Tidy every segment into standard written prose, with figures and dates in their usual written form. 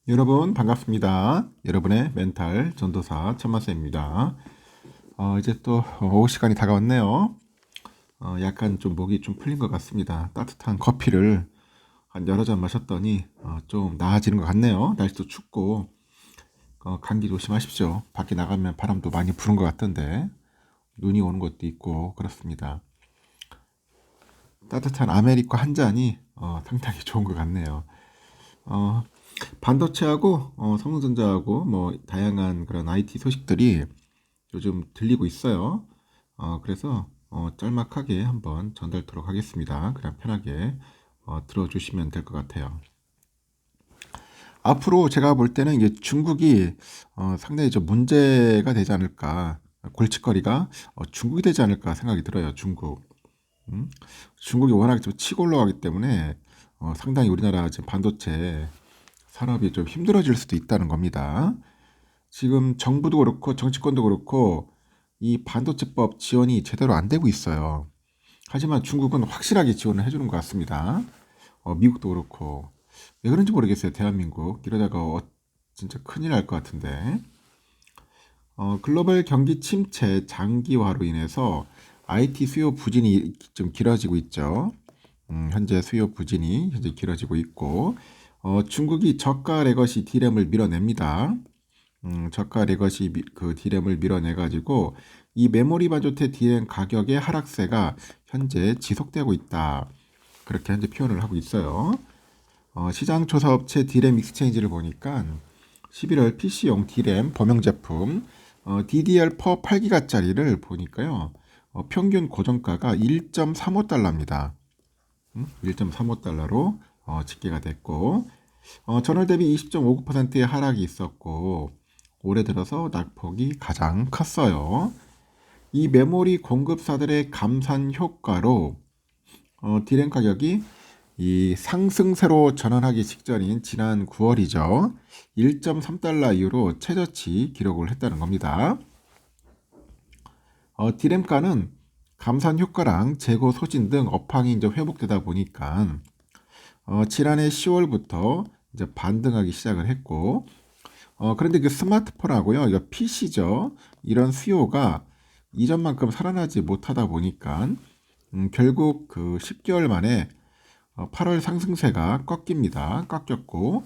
여러분 반갑습니다. 여러분의 멘탈 전도사 천만세입니다. 이제 또 오후 시간이 다가왔네요. 약간 좀 목이 좀 풀린 것 같습니다. 따뜻한 커피를 한 여러 잔 마셨더니 좀 나아지는 것 같네요. 날씨도 춥고 감기 조심하십시오. 밖에 나가면 바람도 많이 부는 것 같던데 눈이 오는 것도 있고 그렇습니다. 따뜻한 아메리카 한 잔이 상당히 좋은 것 같네요. 어, 반도체하고 삼성전자하고 뭐 다양한 그런 IT 소식들이 요즘 들리고 있어요. 그래서 짤막하게 한번 전달토록 하겠습니다. 그냥 편하게 들어주시면 될 것 같아요. 앞으로 제가 볼 때는 이게 중국이 상당히 좀 문제가 되지 않을까, 골칫거리가 중국이 되지 않을까 생각이 들어요. 중국. 중국이 워낙 좀 치고 올라가기 때문에 상당히 우리나라 지금 반도체 산업이 좀 힘들어질 수도 있다는 겁니다. 지금 정부도 그렇고 정치권도 그렇고 이 반도체법 지원이 제대로 안 되고 있어요. 하지만 중국은 확실하게 지원을 해주는 것 같습니다. 미국도 그렇고 왜 그런지 모르겠어요. 대한민국 이러다가 진짜 큰일 날 것 같은데 글로벌 경기 침체 장기화로 인해서 IT 수요 부진이 좀 길어지고 있죠. 현재 수요 부진이 현재 길어지고 있고 중국이 저가 레거시 D램을 밀어냅니다. 저가 레거시 그 D램을 밀어내가지고 이 메모리 반도체 D램 가격의 하락세가 현재 지속되고 있다. 그렇게 현재 표현을 하고 있어요. 시장 조사 업체 D램 익스체인지를 보니까 11월 PC용 D램 범용 제품 DDR4 8기가짜리를 보니까요. 평균 고정가가 1.35달러입니다. 1.35달러로 집계가 됐고 전월 대비 20.59%의 하락이 있었고 올해 들어서 낙폭이 가장 컸어요. 이 메모리 공급사들의 감산 효과로 디램 가격이 이 상승세로 전환하기 직전인 지난 9월이죠. 1.3달러 이후로 최저치 기록을 했다는 겁니다. 디램가는 감산 효과랑 재고 소진 등 업황이 이제 회복되다 보니까 지난해 10월부터 이제 반등하기 시작을 했고 그런데 그 스마트폰하고요, 이거 PC죠. 이런 수요가 이전만큼 살아나지 못하다 보니까 결국 그 10개월 만에 8월 상승세가 꺾입니다. 꺾였고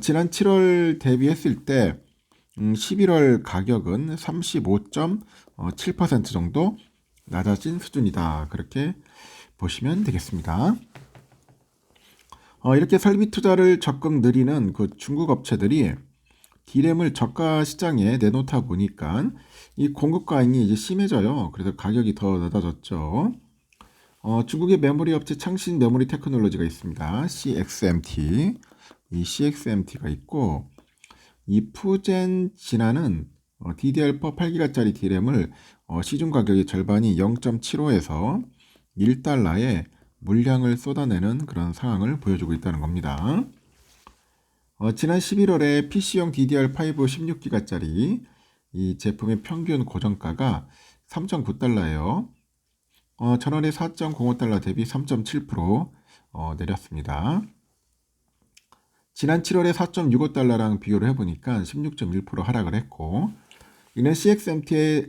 지난 7월 대비했을 때 11월 가격은 35.7% 정도 낮아진 수준이다. 그렇게 보시면 되겠습니다. 이렇게 설비 투자를 적극 늘리는 그 중국 업체들이 D램을 저가 시장에 내놓다 보니까 이 공급 과잉이 이제 심해져요. 그래서 가격이 더 낮아졌죠. 중국의 메모리 업체 창신 메모리 테크놀로지가 있습니다. CXMT. 이 CXMT가 있고 이 푸젠 진화는 DDR4 8기가짜리 D램을 시중 가격의 절반이 0.75에서 1달러에 물량을 쏟아내는 그런 상황을 보여주고 있다는 겁니다. 지난 11월에 PC용 DDR5 16기가짜리 이 제품의 평균 고정가가 3.9달러예요. 전월에 4.05달러 대비 3.7% 내렸습니다. 지난 7월에 4.65달러랑 비교를 해보니까 16.1% 하락을 했고, 이는 CXMT의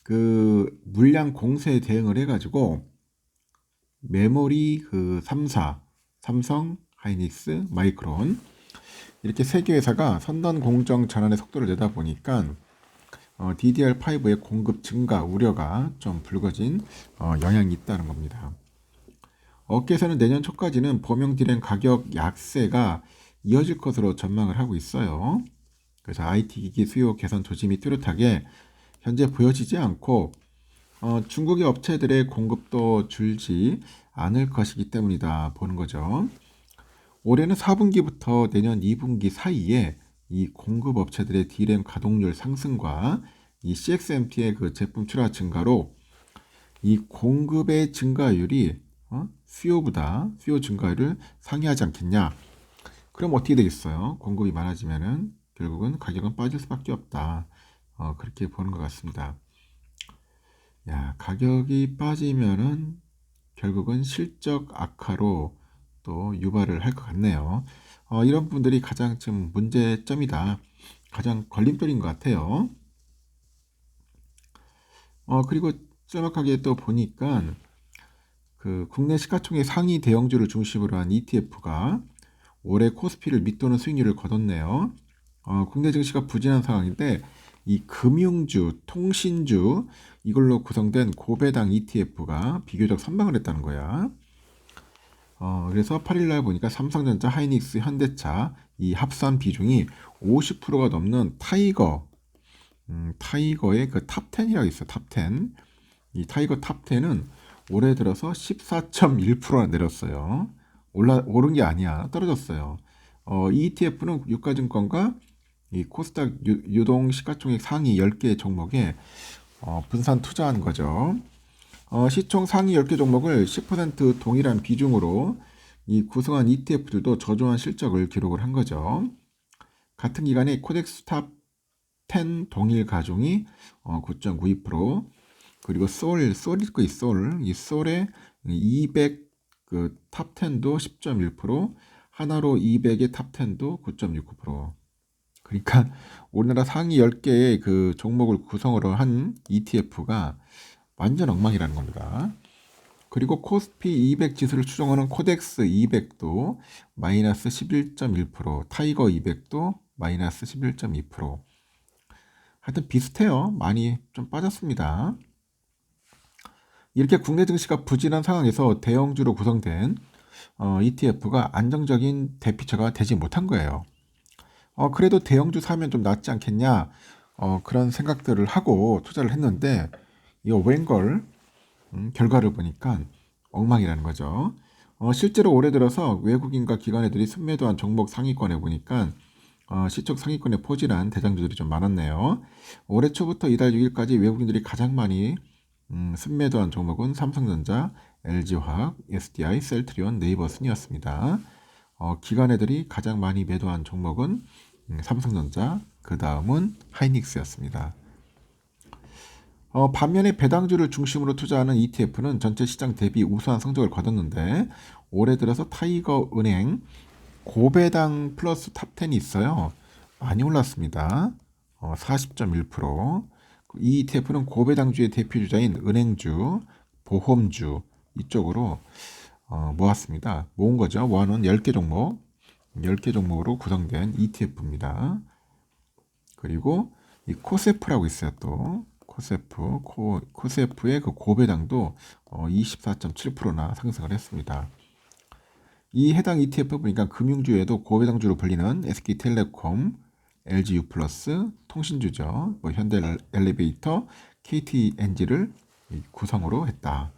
그 물량 공세에 대응을 해가지고 메모리 그 3사, 삼성, 하이닉스, 마이크론 이렇게 세 개 회사가 선단 공정 전환의 속도를 내다 보니까 DDR5의 공급 증가 우려가 좀 불거진 영향이 있다는 겁니다. 업계에서는 내년 초까지는 범용 디램 가격 약세가 이어질 것으로 전망을 하고 있어요. 그래서 IT 기기 수요 개선 조짐이 뚜렷하게 현재 보여지지 않고 중국의 업체들의 공급도 줄지 않을 것이기 때문이다 보는 거죠. 올해는 4분기부터 내년 2분기 사이에 이 공급 업체들의 D램 가동률 상승과 이 CXMT의 그 제품 출하 증가로 이 공급의 증가율이 수요 증가율을 상회하지 않겠냐? 그럼 어떻게 되겠어요? 공급이 많아지면은 결국은 가격은 빠질 수밖에 없다. 그렇게 보는 것 같습니다. 야, 가격이 빠지면은 결국은 실적 악화로 또 유발을 할 것 같네요. 이런 부분들이 가장 좀 문제점이다. 가장 걸림돌인 것 같아요. 그리고 짤막하게 또 보니까 그 국내 시가총액 상위 대형주를 중심으로 한 ETF가 올해 코스피를 밑도는 수익률을 거뒀네요. 국내 증시가 부진한 상황인데 이 금융주, 통신주 이걸로 구성된 고배당 ETF가 비교적 선방을 했다는 거야. 그래서 8일날 보니까 삼성전자, 하이닉스, 현대차 이 합산 비중이 50%가 넘는 타이거의 그 탑10이라고 있어. 탑10. 이 타이거 탑10은 올해 들어서 14.1%나 내렸어요. 오른 게 아니야. 떨어졌어요. 이 ETF는 유가증권과 이 코스닥 유동 시가총액 상위 10개 종목에 분산 투자한 거죠. 시총 상위 10개 종목을 10% 동일한 비중으로 이 구성한 ETF들도 저조한 실적을 기록을 한 거죠. 같은 기간에 코덱스 탑 10 동일 가중이 9.92%, 그리고 이 솔의 200 그 탑 10도 10.1%, 하나로 200의 탑 10도 9.69%. 그러니까 우리나라 상위 10개의 그 종목을 구성으로 한 ETF가 완전 엉망이라는 겁니다. 그리고 코스피 200 지수를 추정하는 코덱스 200도 마이너스 11.1%, 타이거 200도 마이너스 11.2%. 하여튼 비슷해요. 많이 좀 빠졌습니다. 이렇게 국내 증시가 부진한 상황에서 대형주로 구성된 ETF가 안정적인 대피처가 되지 못한 거예요. 그래도 대형주 사면 좀 낫지 않겠냐, 그런 생각들을 하고 투자를 했는데 이거 웬걸 결과를 보니까 엉망이라는 거죠. 실제로 올해 들어서 외국인과 기관애들이 순매도한 종목 상위권에 보니까 시총 상위권에 포진한 대장주들이 좀 많았네요. 올해 초부터 이달 6일까지 외국인들이 가장 많이 순매도한 종목은 삼성전자, LG화학, SDI, 셀트리온, 네이버 순이었습니다. 기관애들이 가장 많이 매도한 종목은 삼성전자, 그 다음은 하이닉스였습니다. 반면에 배당주를 중심으로 투자하는 ETF는 전체 시장 대비 우수한 성적을 거뒀는데 올해 들어서 타이거은행 고배당 플러스 탑10이 있어요. 많이 올랐습니다. 40.1%. 이 ETF는 고배당주의 대표주자인 은행주, 보험주 이쪽으로 모았습니다. 모은 거죠. 모아놓은 10개 종목, 10개 종목으로 구성된 ETF입니다. 그리고 이 코세프라고 있어요. 또 코세프의 그 고배당도 24.7%나 상승을 했습니다. 이 해당 ETF 보니까 금융주에도 고배당주로 불리는 SK텔레콤, LG유플러스, 통신주죠. 현대엘리베이터, KTNG를 구성으로 했다.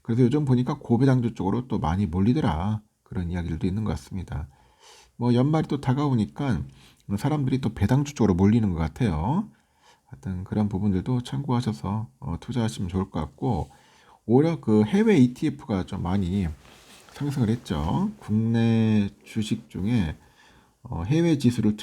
그래서 요즘 보니까 고배당주 쪽으로 또 많이 몰리더라. 그런 이야기들도 있는 것 같습니다. 연말이 또 다가오니까 사람들이 또 배당주 쪽으로 몰리는 것 같아요. 하여튼 그런 부분들도 참고하셔서 투자하시면 좋을 것 같고, 오히려 그 해외 ETF가 좀 많이 상승을 했죠. 국내 주식 중에 해외 지수를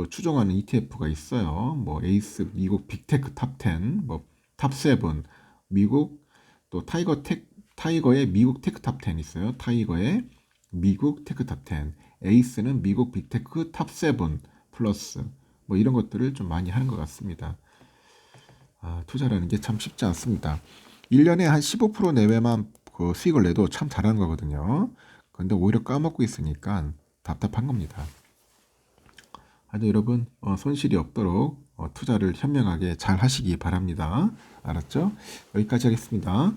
추종하는 ETF가 있어요. 에이스 미국 빅테크 탑10, 탑7 미국, 또 타이거의 미국 테크 탑10 있어요. 타이거의 미국 테크 탑10, 에이스는 미국 빅테크 탑7 플러스 이런 것들을 좀 많이 하는 것 같습니다. 투자라는 게 참 쉽지 않습니다. 1년에 한 15% 내외만 그 수익을 내도 참 잘하는 거거든요. 근데 오히려 까먹고 있으니까 답답한 겁니다. 하여튼 여러분 손실이 없도록 투자를 현명하게 잘 하시기 바랍니다. 알았죠? 여기까지 하겠습니다.